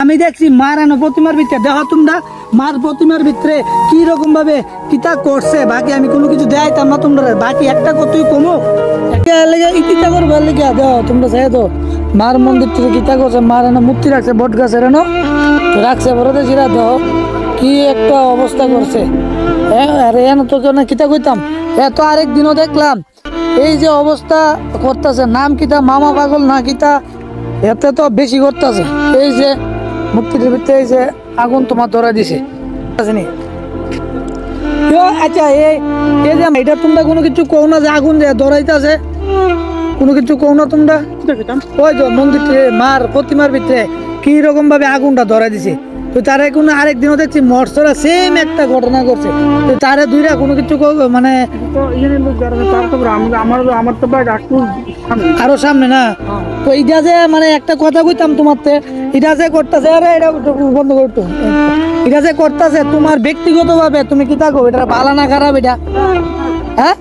আমি দেখছি মার এনে প্রতিমার ভিতরে দেখো তোমরা মার প্রতিমার ভিতরে কি রকম ভাবে কিতা করছে বাকি আমি কোনো কিছু দেখাইতাম না তোমরা বাকি একটা কতই কমো ইতিটা করবার লেগে দেখো তোমরা চাই তো মার মন্দির থেকে কিতা করছে মার এনে মূর্তি রাখছে বট গাছের এনো রাখছে বড় দেখিরা দেখো কি একটা অবস্থা করছে হ্যাঁ আরে এনে তো কেন কিতা কইতাম এত আরেক দিনও দেখলাম এই যে অবস্থা করতেছে নাম কিতা মামা পাগল না কিতা এতে তো বেশি করতেছে এই যে মূর্তির ভিতরে এই যে আগুন তোমার ধরা দিছে আচ্ছা এই যে এটা তোমরা কোনো কিছু কও না যে আগুন যে ধরাইতেছে কোনো কিছু কও না তোমরা ওই যে মন্দির মার প্রতিমার ভিতরে কি রকম ভাবে আগুনটা ধরা দিছে তো তারা কোনো আরেক দিনও দেখছি মর্সরা সেম একটা ঘটনা করছে তো তারা দুইরা কোনো কিছু মানে আরো সামনে না তো এটা যে মানে একটা কথা কইতাম তোমার এটা যে করতেছে আরে এটা বন্ধ করতো এটা যে করতেছে তোমার ব্যক্তিগত ভাবে তুমি কি থাকো এটা ভালো না খারাপ এটা হ্যাঁ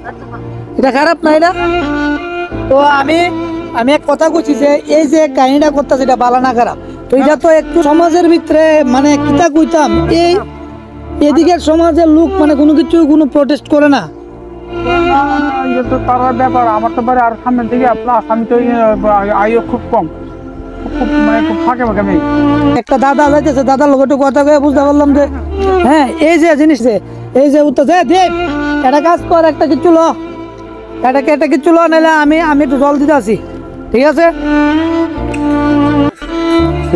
এটা খারাপ না এটা তো আমি এক কথা কইছি যে এই যে কাহিনীটা করতেছে এটা ভালো না খারাপ তো এটা তো একটু সমাজের ভিতরে মানে কিতা কইতাম এই এদিকের সমাজের লোক মানে কোনো কিছু কোনো প্রটেস্ট করে না তার ব্যাপার আমার তো বাড়ি আর সামনের দিকে আমি তো আয়ও খুব কম মানে খুব ফাঁকে ফাঁকে নেই একটা দাদা যাইতেছে দাদার লোক একটু কথা কয়ে বুঝতে পারলাম যে হ্যাঁ এই যে জিনিস এই যে উত্তর দেখ একটা কাজ কর একটা কিছু ল একটা কিছু ল নাহলে আমি একটু জল দিতে আসি ঠিক আছে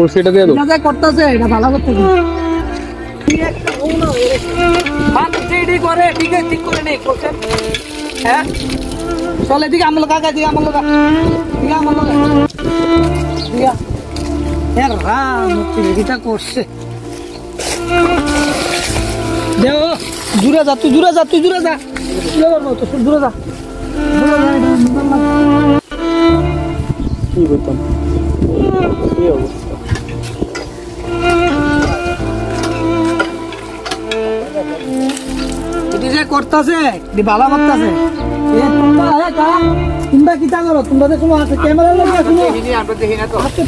সেটা দিয়ে দাও যা করতেছে এটা ভালো করতেছে ঠিক করে নেই হ্যাঁ চলে দিকে আমার কাকা দিকে আমার লোকা দিকে আমার লোকা করছে দেও জুড়ে যা তুই জুড়ে যা দূরে যা কি বলতাম কি অবস্থা যে করতেছে ভালো করতেছে তোমরা কিতা করো তোমরা ক্যামেরা লাগিয়ে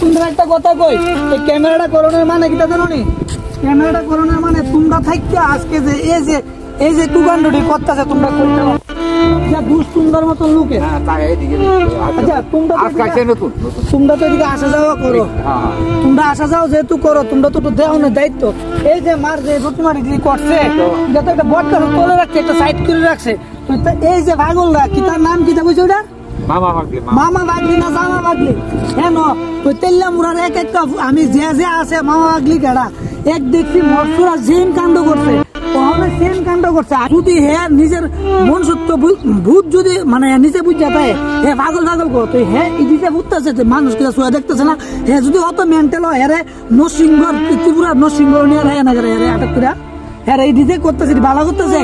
তোমরা একটা কথা কই এই ক্যামেরাটা করোনার মানে কিতা জানো নি ক্যামেরাটা করোনার মানে তোমরা থাকতে আজকে যে এই যে কুকাণ্ডটি করতেছে তোমরা করতে পারো সুন্দর মতো লোকে আচ্ছা তোমরা তো এদিকে আসা যাওয়া করো তোমরা আসা যাও যেহেতু করো তোমরা তো দেওয়ানোর দায়িত্ব এই যে মার যে প্রতিমাটি করছে এটা তো একটা বট গাছ তোলে রাখছে একটা সাইড করে রাখছে এই যে পাগলরা কি তার নাম কি বুঝছো ওটা মামা বাগলি না জামা বাগলি হ্যাঁ ওই তেল্লা মুড়ার এক একটা আমি যে আছে মামা বাগলি কেডা এক দেখছি মরসুরা সেম কাণ্ড করছে সেম কাণ্ড করছে যদি হ্যাঁ নিজের মন সত্য ভূত যদি মানে নিজে বুঝতে পায় হ্যাঁ পাগল করতো হ্যাঁ নিজে বুঝতেছে মানুষ কিনা শুয়ে দেখতেছে না হ্যাঁ যদি অত মেন্টাল হয় হ্যাঁ নরসিংহ ত্রিপুরা নরসিংহ নিয়ে হ্যাঁ না হ্যাঁ আটক করে হ্যাঁ এই নিজে করতেছে ভালো করতেছে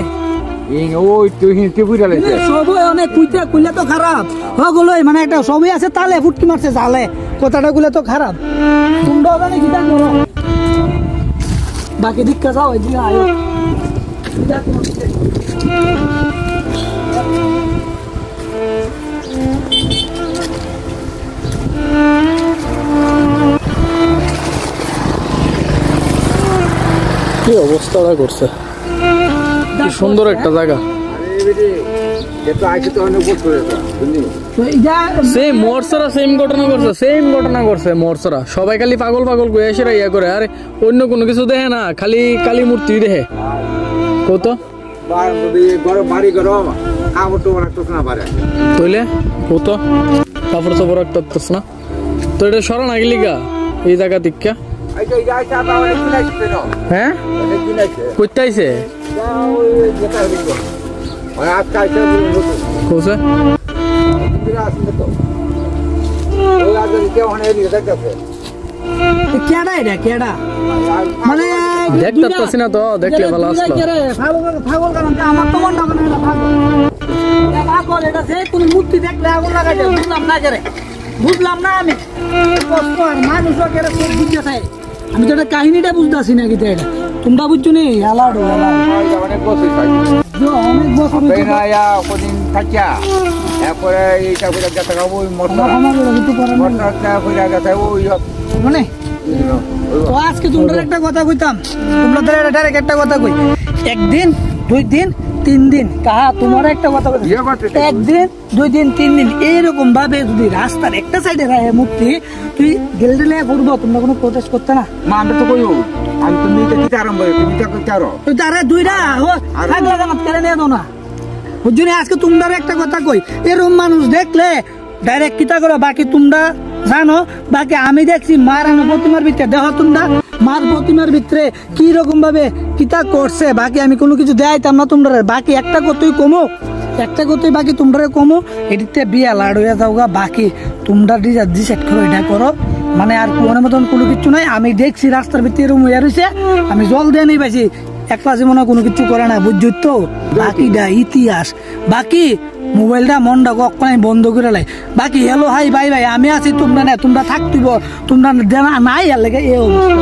সবই অনেক কুইলা তো খারাপ হগুলোই মানে একটা সবই আছে তালে ফুটকি মারছে জালে কথাটা গুলো তো খারাপ তোমরা ওখানে গীতা করো বাকি দিকটা যাও এদিকে আয়ো কি অবস্থাটা করছে কি সুন্দর একটা জায়গা সেম ঘটনা করছে মরসরা সবাই খালি পাগল করে এসে ইয়া করে আরে অন্য কোনো কিছু দেখে না খালি কালী মূর্তি দেখে কত তইলে কত কাপড় চাপড় রাখতেছ না তো এটা সরা না গেলি গা এই জায়গা দীক্ষা হ্যাঁ করতে আইছে দেখতে না তো দেখলে ভালো আসলো মূর্তি দেখলে আগুন লাগাইছে বুঝলাম না কেরে বুঝলাম না আমি মানুষ বুঝতে চাই আমি তো একটা কাহিনীটা বুঝতেছি না কিন্তু এটা তোমরা বুঝছো নি অনেক বছর মানে তো আজকে তোমরা একটা কথা কইতাম, তোমরা ডাইরেক্ট একটা কথা কই, একদিন 2 দিন 3 দিন কাহা তোমার একটা কথা কই, একদিন 2 দিন 3 দিন এইরকম ভাবে যদি রাস্তার একটা সাইডে রাখে মুক্তি তুই গেলডেলে পড়বো, তোমরা কোনো প্রোটেস্ট করতে না? আমরা তো কইও আমি তুমি এটা কি আরম্ভ তুমি তা কইতে আরো তুই তারে দুইটা থাকলে জামাত করে নিয়ে দাও না বুঝলি। আজকে তোমরা একটা কথা কই, এরকম মানুষ দেখলে ডাইরেক্ট কিতা করো, বাকি তোমরা জানো, বাকি আমি দেখছি মারানো প্রতিমার ভিতরে দেখো তোমরা মার প্রতিমার ভিতরে কি রকম ভাবে কিতা করছে, বাকি আমি কোনো কিছু দেখাইতাম না তোমরা। বাকি একটা কতই কমো, একটা কতই বাকি তোমরা কমো, এটিতে বিয়া লাড হয়ে যাও গা, বাকি তোমরা ডিসাইড করো, এটা করো। মানে আর কোনো মতন কোনো কিছু নাই। আমি দেখছি রাস্তার ভিতরে এরকম হয়ে রয়েছে, আমি জল দিয়ে নেই পাইছি, একলা জীবনে কোনো কিছু করে না বুঝছো তো। বাকিটা ইতিহাস, বাকি মোবাইলটা মনটা কখন বন্ধ করে লাই। বাকি হ্যালো হাই বাই বাই, আমি আছি তোমরা না, তোমরা থাকতিব, তোমরা নাই আর লেগে এই অবস্থা।